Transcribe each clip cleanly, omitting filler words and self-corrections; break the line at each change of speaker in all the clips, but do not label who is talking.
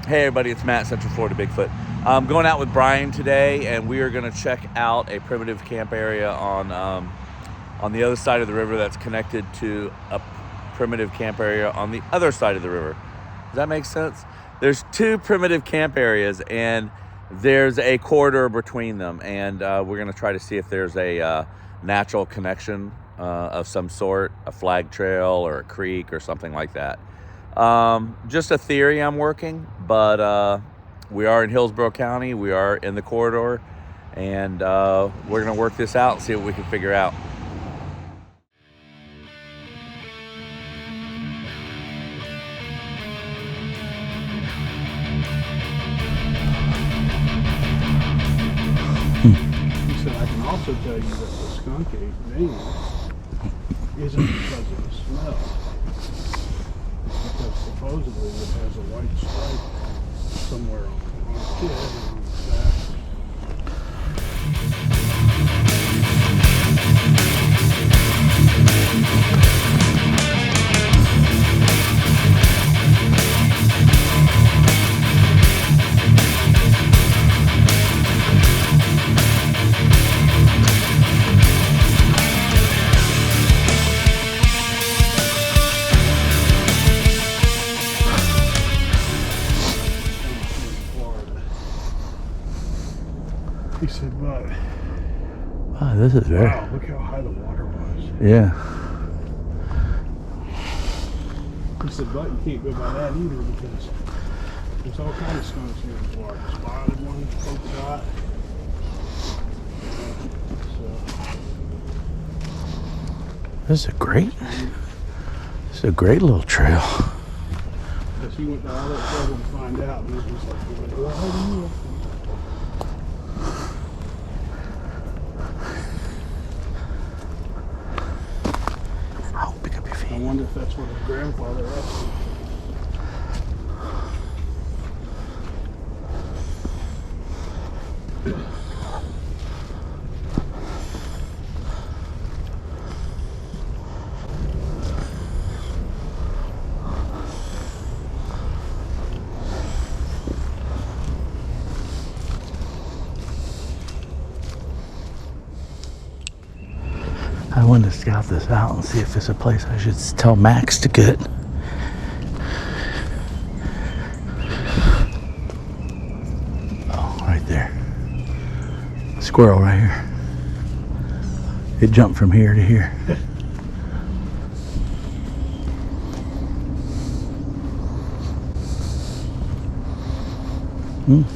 Hey everybody, it's Matt, Central Florida Bigfoot. I'm going out with Brian today, and we are going to check out a primitive camp area on the other side of the river that's connected to a primitive camp area on the other side of the river. Does that make sense? There's two primitive camp areas, and there's a corridor between them, and we're going to try to see if there's a natural connection of some sort, a flag trail or a creek or something like that. Just a theory I'm working, but we are in Hillsborough County. We are in the corridor, and we're going to work this out and see what we can figure out.
He said, I can also tell you that the skunk ape vein isn't because of the smell. Because supposedly it has a white stripe somewhere on its head and on its back. He said, but
wow, this is very...
wow, look how high the water was.
Yeah.
He said, but you can't go by that either because there's all kinds of skunks here in Florida. Spotted one, polka dot. So,
This is a great little trail.
because he went to all that trouble to find out, and it was like, well, how do you? I wonder if that's what his grandfather asked.
I wanted to scout this out and see if it's a place I should tell Max to get. Oh, right there. Squirrel right here. It jumped from here to here.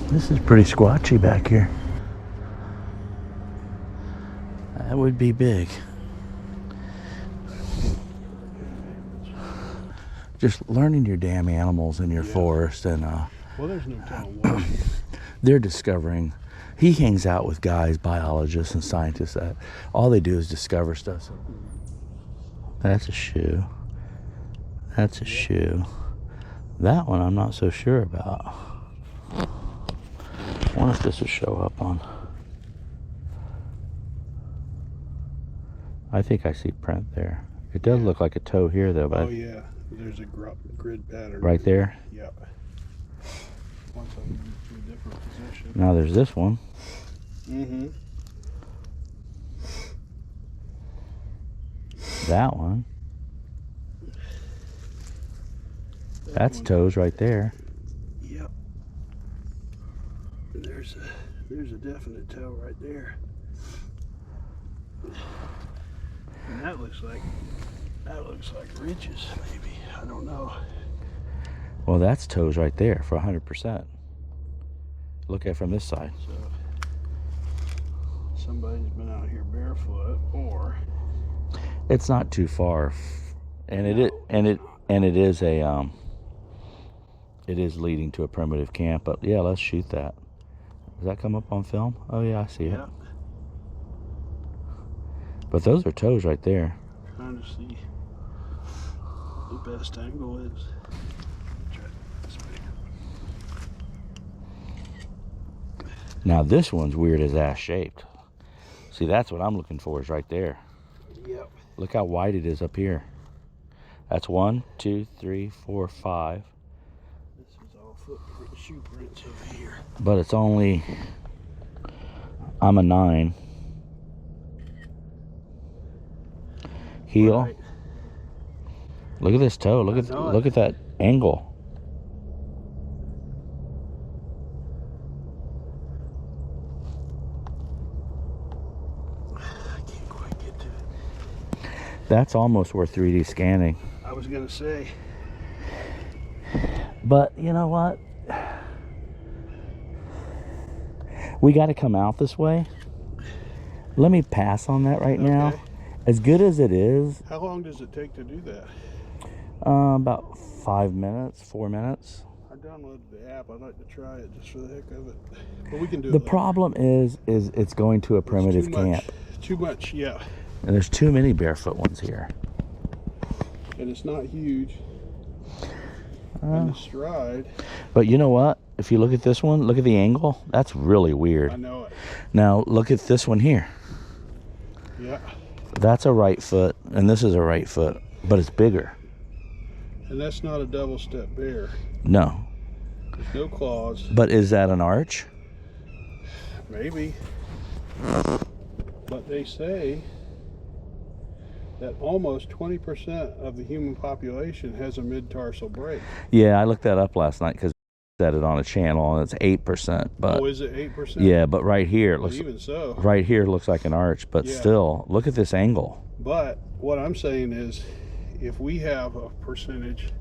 This is pretty squatchy back here. That would be big. Just learning your damn animals in your forest, and
Well, there's no telling what.
they're discovering. He hangs out with guys, biologists and scientists that all they do is discover stuff. So, that's a shoe. That's a shoe. That one I'm not so sure about. I wonder if this will show up on. I think I see print there. It does look like a toe here though, but
Oh yeah, there's a grid pattern.
right there.
Yep. Once I move to a different position.
Now there's this one.
Mm-hmm.
That one. That's toes right there.
Yep. There's a definite toe right there. And that looks like ridges, maybe. I don't know.
Well, that's toes right there for 100%. Look at it from this side.
So somebody's been out here barefoot, or
It's not too far, and it is leading to a primitive camp. But yeah, let's shoot that. Does that come up on film? Oh yeah, I see it.
yeah.
But those are toes right there.
Trying to see the best angle is. Try this way.
Now this one's weird as ass shaped. See, that's what I'm looking for is right there.
Yep.
Look how wide it is up here. That's 1, 2, 3, 4, 5.
This is all all footprint, shoe prints over here.
But it's only, I'm a 9. Heel.
Right.
Look at this toe. Look at that angle.
I can't quite get to it.
That's almost worth 3D scanning.
I was gonna say.
But you know what? We got to come out this way. Let me pass on that right now. As good as it is.
How long does it take to do that?
About 5 minutes, 4 minutes.
I downloaded the app. I'd like to try it just for the heck of it. But we can do it
The
later.
problem is it's going to a primitive
It's
camp.
Too much, yeah.
And there's too many barefoot ones here.
And it's not huge. And the stride.
But you know what? If you look at this one, look at the angle. That's really
I
weird.
know it.
Now look at this one here.
Yeah.
That's a right foot, and this is a right foot, but it's bigger.
And that's not a double step bear.
No.
There's no claws.
But is that an arch?
Maybe. But they say that almost 20% of the human population has a mid-tarsal break.
Yeah, I looked that up last night because I said it on a channel, and it's 8%. But
Oh, is it 8%?
yeah, but right here it
Well,
looks
even so.
right here looks like an arch, but
Yeah.
still, look at this angle.
But what I'm saying is, if we have a percentage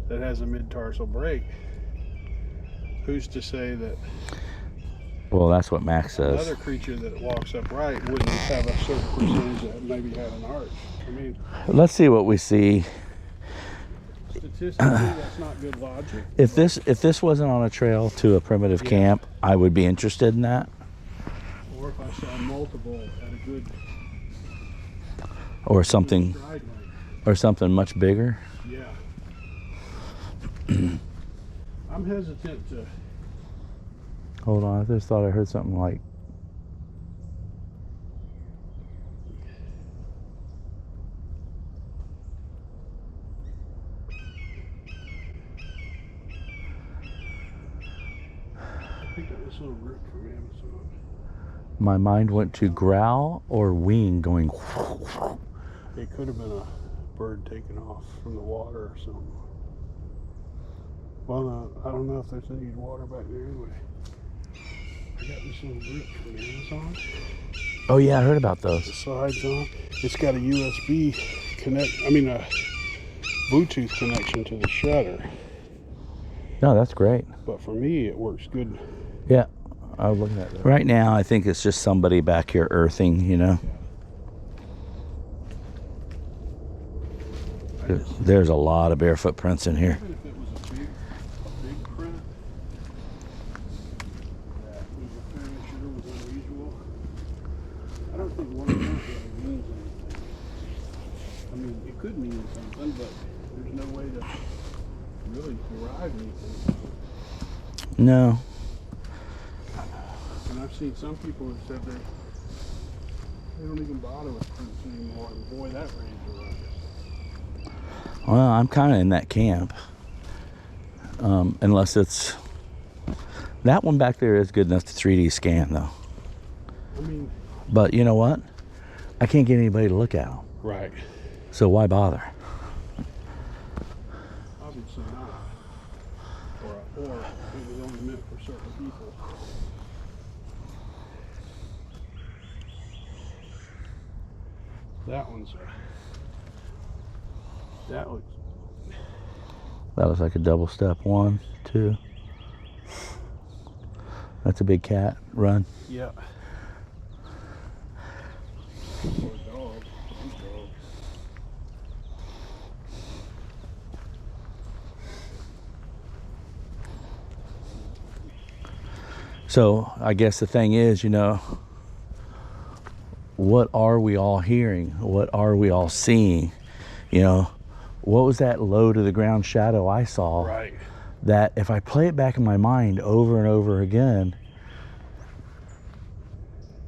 that has a mid-tarsal break, who's to say that
Well, that's what Max says.
another creature that walks upright wouldn't have a certain percentage that maybe had an arch? I mean,
Let's see what we see.
statistically, that's not good logic.
If this wasn't on a trail to a primitive
Yeah.
camp, I would be interested in that.
Or if I saw multiple at a good
Or something
stride length.
or something much bigger.
Yeah. I'm hesitant to.
Hold on, I just thought I heard something like
I picked up this little root from Amazon.
my mind went to growl or wing going.
It could have been a bird taken off from the water or something. Well, no, I don't know if there's any water back there anyway. I got this little root from Amazon.
Oh yeah, I heard about
The
those.
sides on. It's got a USB a Bluetooth connection to the shutter.
No, that's great.
But for me, it works good.
Yeah, I was looking at that. Right now, I think it's just somebody back here earthing. You know, there's a lot of barefoot prints in here.
Even if it was a big print, that was a fairly sure was unusual. I don't think one of those really means anything. I mean, it could mean something, but there's no way to really derive anything.
No,
And I've seen some people who said they don't even bother with prints anymore, and boy, that raised a ruckus.
well, I'm kind of in that camp. Unless it's that one back there is good enough to 3D scan though.
I mean,
But you know what? I can't get anybody to look at them.
right.
So why bother?
Obviously not. Or it was only meant for certain people. That one's that looks
That looks like a double step. 1, 2. That's a big cat. Run.
yeah. Or a dog. Big dog.
So I guess the thing is, you know, what are we all hearing? What are we all seeing? You know, what was that low to the ground shadow I saw?
Right.
That if I play it back in my mind over and over again,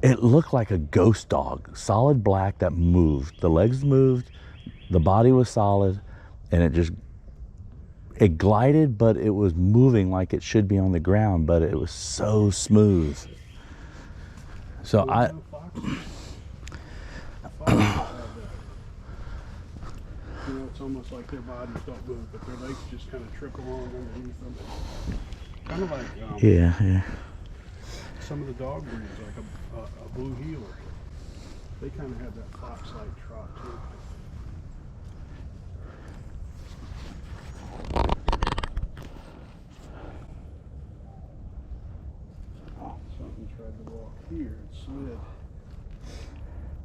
it looked like a ghost dog, solid black that moved. The legs moved, the body was solid, and it just it glided, but it was moving like it should be on the ground, but it was so smooth. So
You know, it's almost like their bodies don't move, but their legs just kind of trip along underneath them. Kind of like
yeah.
some of the dog breeds, like a blue heeler. They kind of have that fox-like trot too. Something tried to walk here and slid.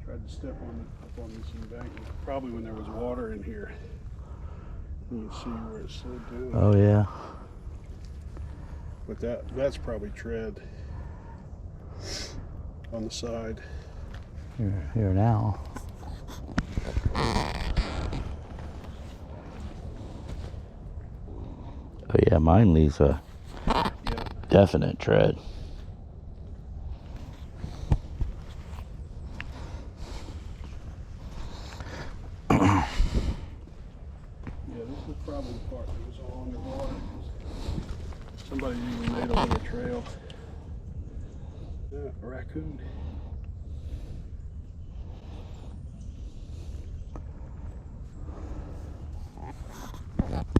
Tried to step on up on this embankment. Probably when there was water in here. You can see where it slid down.
Oh yeah.
But that's probably tread on the side.
Here now. Oh yeah, mine leaves a definite tread.
This is probably the part that was all underwater. Somebody even made a little trail. Yeah, a raccoon.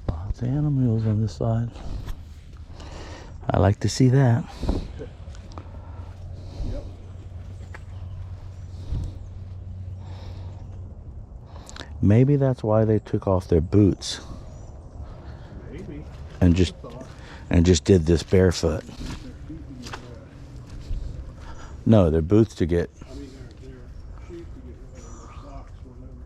Lots of animals on this side. I like to see that.
Yep.
Maybe that's why they took off their boots
Maybe.
and just did this barefoot.
Their feet to get wet.
No, their boots to get.
I mean, their shoes to get wet, or their socks, whatever.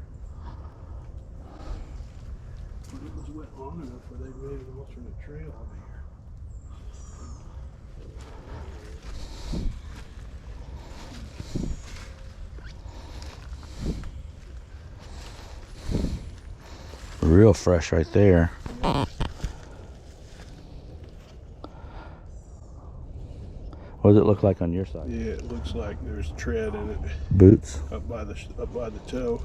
But it was wet long enough where they made an alternate trail over here.
Real fresh right there. What does it look like on your side?
Yeah, it looks like there's tread in it.
Boots.
Up by the toe.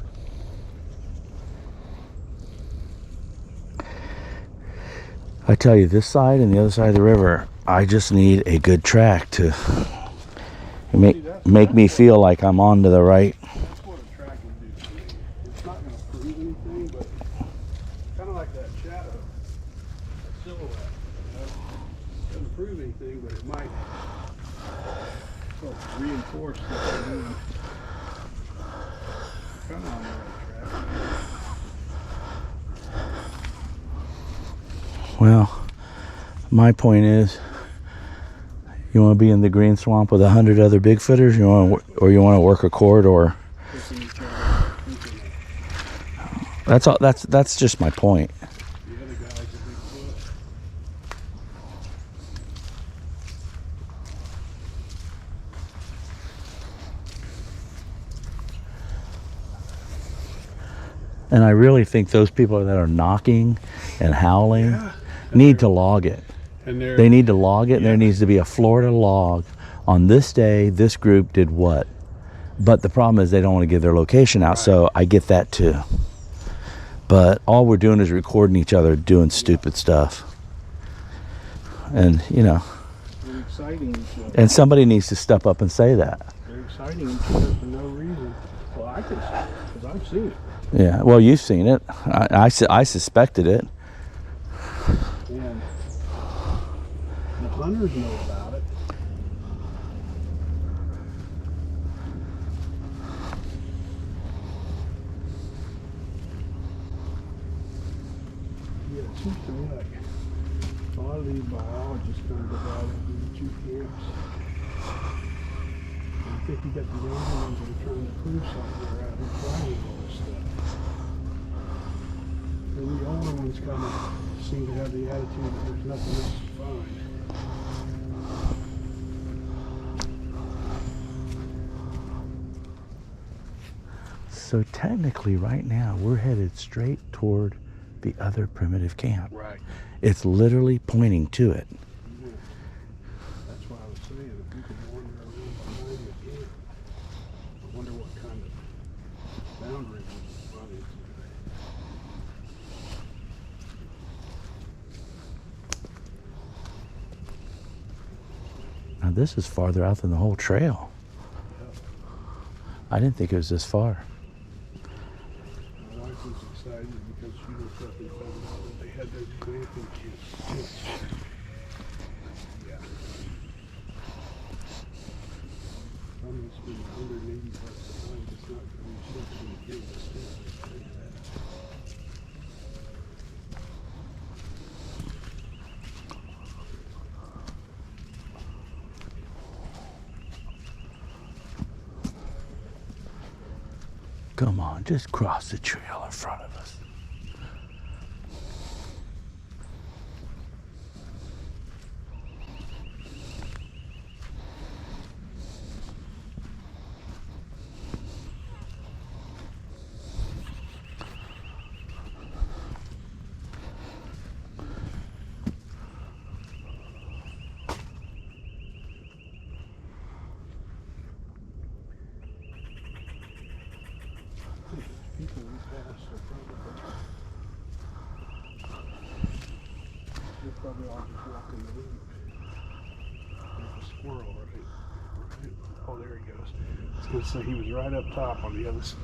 I tell you, this side and the other side of the river, I just need a good track to make me feel like I'm on to the right.
That's what a track would do to me. It's not going to prove anything, but kind of like that shadow, that silhouette. You know? Doesn't prove anything, but it might help reinforce what they're doing. Kind of on the right track.
Well, my point is, you want to be in the green swamp with 100 other Bigfooters, or you want to work a corridor.
Pushing each other, thinking
That's all. That's just my point.
the other guy's a Bigfoot.
And I really think those people that are knocking and howling need to log it.
And
They need to log it, and there needs to be a Florida log. On this day, this group did what? But the problem is they don't want to give their location out, so I get that too. But all we're doing is recording each other doing stupid stuff. And,
they're exciting each other.
and somebody needs to step up and say that.
They're exciting each other for no reason. Well, I can see it, because I've seen it.
Yeah, well, you've seen it. I suspected it.
And the hunters know about it. Yeah, it seems to me like a lot of these biologists kind of divide into two camps. I think you got the younger ones that are trying to prove something, that are out here finding all this stuff. And the older ones kind of seem to have the attitude that there's nothing else to find.
So technically, right now, we're headed straight toward the other primitive camp.
Right.
It's literally pointing to it.
Yeah. That's why I was saying, if we could wander around behind the camp, I wonder what kind of boundary we could run into.
Now this is farther out than the whole trail. I didn't think it was this far.
My wife was excited because she looked up and found out that they had those glamping kits. Yeah. I'm going to spend 180 bucks a night. It's not going to be cheap to get this tent. I'll tell you that.
Come on, just cross the trail in front of us.
People we passed are probably all just walking the loop. There's a squirrel, right? Oh, there he goes. I was going to say he was right up top on the other side.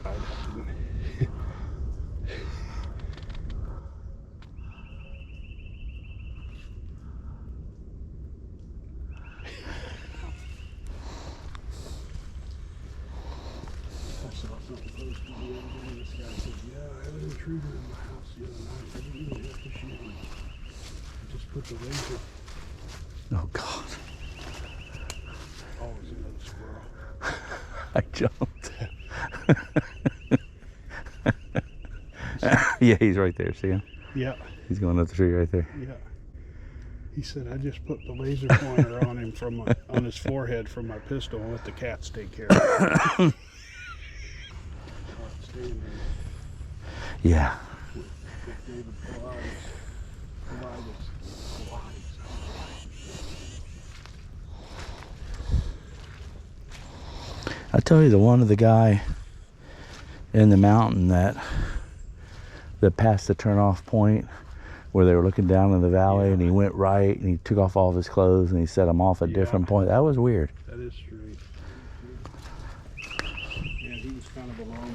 I saw something posted the other day. This guy said, yeah, I had an intruder in my house the other night. I didn't even have to shoot him. I just put the laser.
Oh God.
Oh, it was another squirrel.
I jumped. Yeah, he's right there. See him?
Yeah,
He's going up the tree right there.
yeah. He said, I just put the laser pointer on him on his forehead from my pistol and let the cats take care of it. Outstanding.
Yeah.
With David Pilates.
I tell you, the one of the guy in the mountain that passed the turnoff point where they were looking down in the valley, and he went right and he took off all of his clothes and he set them off at different points. That was weird.
That is strange. Yeah, he was kind of a loner.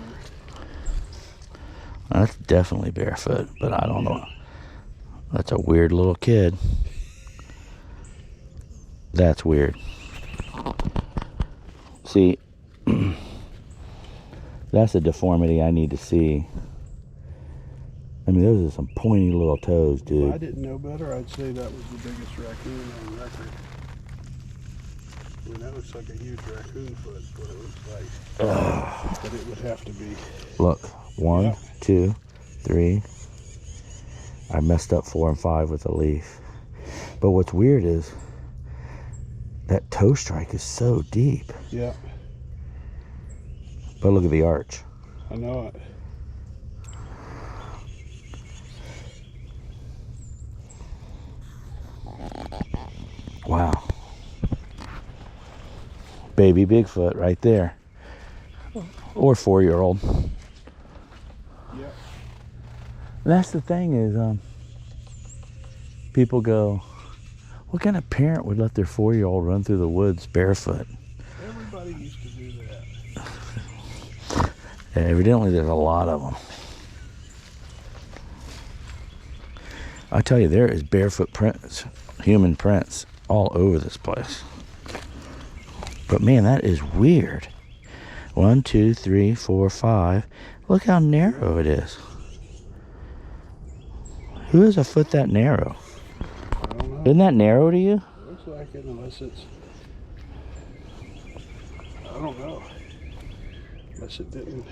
That's definitely barefoot, but I don't know. That's a weird little kid. That's weird. See, that's a deformity I need to see. I mean, those are some pointy little toes, dude.
If I didn't know better, I'd say that was the biggest raccoon on record. I mean, that looks like a huge raccoon foot, is what it looks like. But it would have to be.
Look, 1,
Yeah.
2, 3. I messed up 4 and 5 with the leaf. But what's weird is that toe strike is so deep.
Yeah,
But look at the arch.
I know it.
Wow. Baby Bigfoot right there. Or 4-year-old.
Yeah.
That's the thing is, people go, what kind of parent would let their 4-year-old run through the woods barefoot?
Everybody used to do that.
Evidently, there's a lot of them. I tell you, there is barefoot prints, human prints, all over this place. But man, that is weird. 1, 2, 3, 4, 5. Look how narrow it is. Who has a foot that narrow?
I don't know.
Isn't that narrow to you?
Looks like it, unless it's. I don't know. Unless it didn't.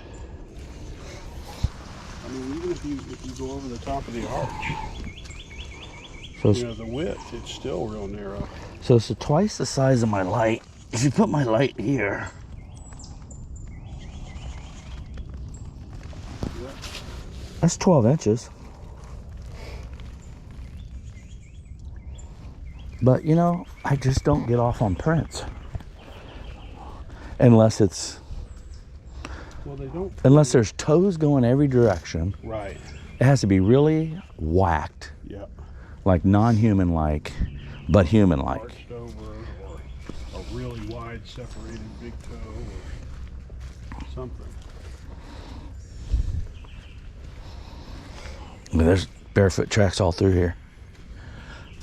I mean, even if you go over the top of the arch,
So
you know, the width, it's still real narrow.
So it's twice the size of my light. If you put my light here,
Yeah.
that's 12 inches. But you know, I just don't get off on prints. Unless it's,
Well, they don't.
unless there's toes going every direction.
Right.
It has to be really whacked,
Yeah.
like non-human like, but human like.
Arched over or really wide separated big toe or something.
Well, there's barefoot tracks all through here.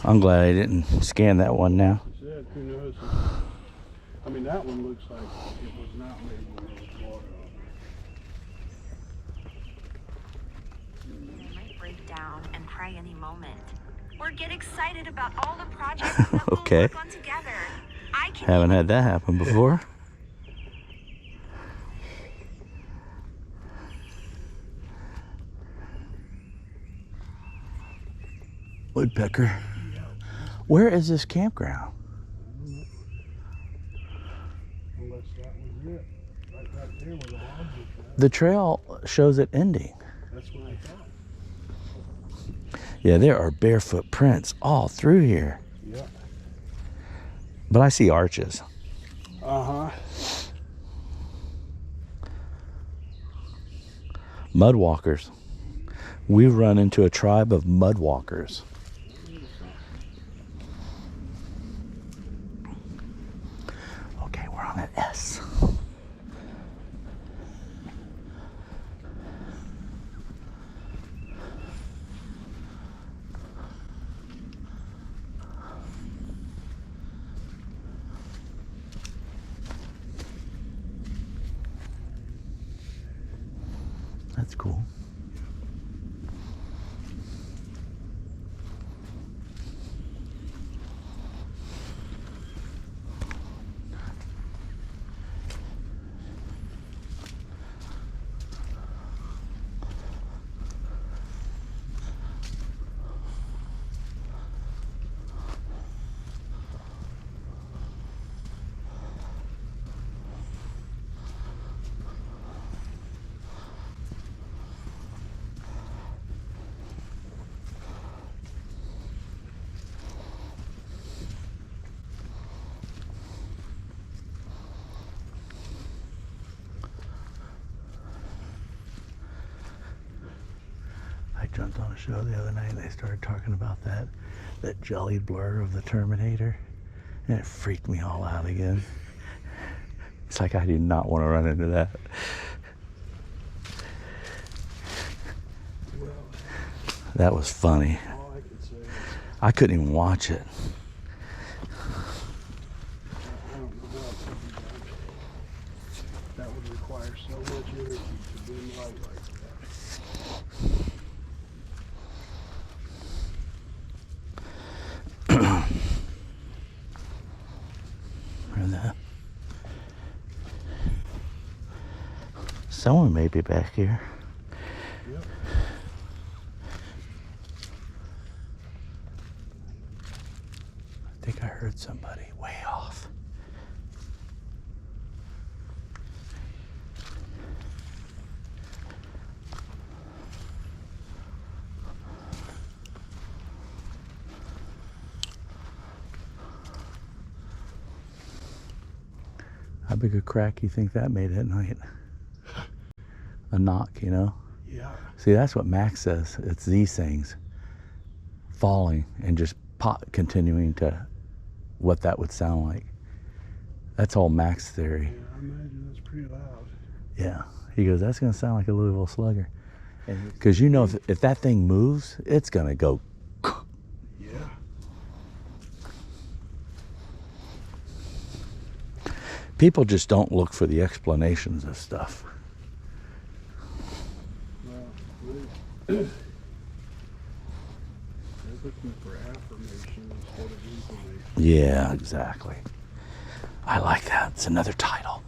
I'm glad I didn't scan that one now.
Said, who knows? I mean, that one looks like it was not made when there was water on it.
They might break down and cry any moment. Or get excited about all the projects that
Okay.
we'll work on together. I can
Haven't had that happen before. Woodpecker. Where is this campground?
Unless that was it. Right back there where the logs are.
The trail shows it ending.
That's what I thought.
Yeah, there are barefoot prints all through here.
Yeah.
But I see arches.
Uh-huh.
Mudwalkers. We've run into a tribe of mudwalkers. Okay, we're on an S. That's cool. I jumped on a show the other night and they started talking about that jellied blur of the Terminator, and it freaked me all out again. It's like I do not want to run into that.
Well,
That was funny.
all I can say is
I couldn't even watch it.
I don't know how it could be done. That would require so much energy to dim light like that.
And, someone may be back here.
Yep.
I think I heard somebody way off. How big a crack you think that made at night? A knock, you know?
Yeah.
See, that's what Max says. It's these things falling and just pop, continuing to what that would sound like. That's all Max theory.
Yeah, I imagine that's pretty loud.
Yeah. He goes, that's going to sound like a Louisville Slugger. Because you know, if that thing moves, it's going to go.
Yeah.
People just don't look for the explanations of stuff.
Well, they're looking for affirmation instead of information.
Yeah, exactly. I like that. It's another title.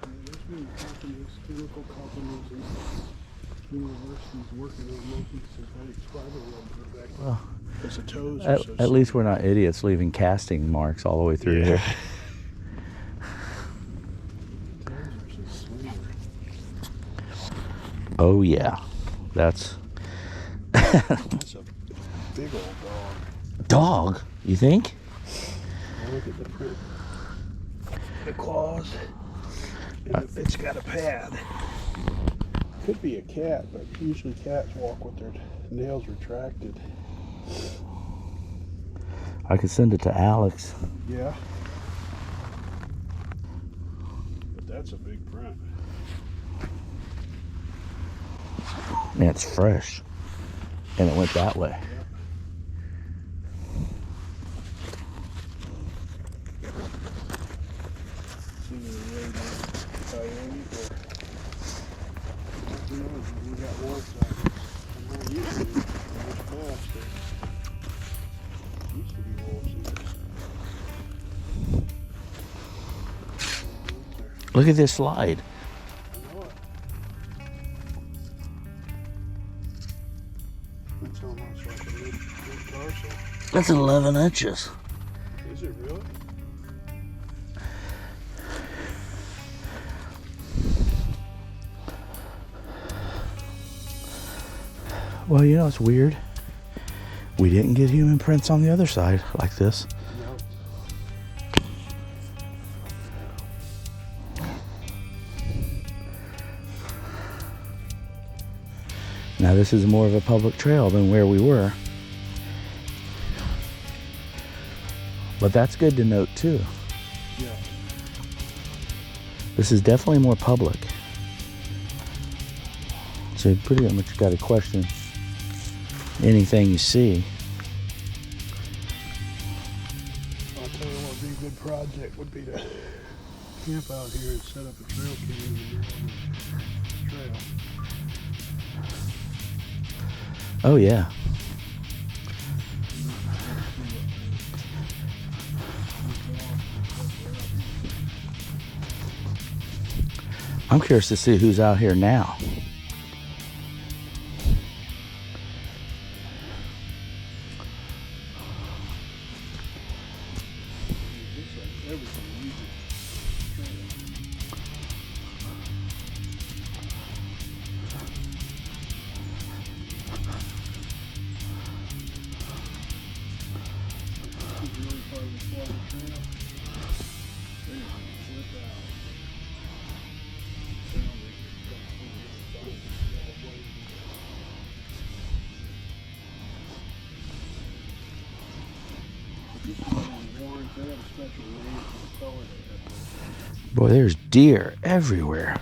There's been companies, chemical companies and universities working on making synthetic spider web for back.
Well,
Because the toes are so
At least we're not idiots leaving casting marks all the way through here.
Toes are so slender.
Oh yeah, that's
That's a big old dog.
dog. You think?
Now look at the print. The claws. And it's got a pad. Could be a cat, but usually cats walk with their nails retracted.
I could send it to Alex.
Yeah. But that's a big print.
And it's fresh. And it went that way.
See the really big coyote or who knows, we got one side. I'm not used to it. Much faster. Used to be wolves here.
Look at this slide.
I know it. That's almost like a mid tarsal.
That's 11 inches.
Is it really?
Well, you know, it's weird. We didn't get human prints on the other side like this.
No.
Now this is more of a public trail than where we were. But that's good to note too.
Yeah.
This is definitely more public. So you pretty much got to question anything you see.
I'll tell you what would be a good project would be to camp out here and set up a trail cam in the middle of the trail.
Oh yeah. I'm curious to see who's out here now.
Looks like everything uses trail. This is really part of the flooded trail. They're gonna flip out.
Boy, there's deer everywhere.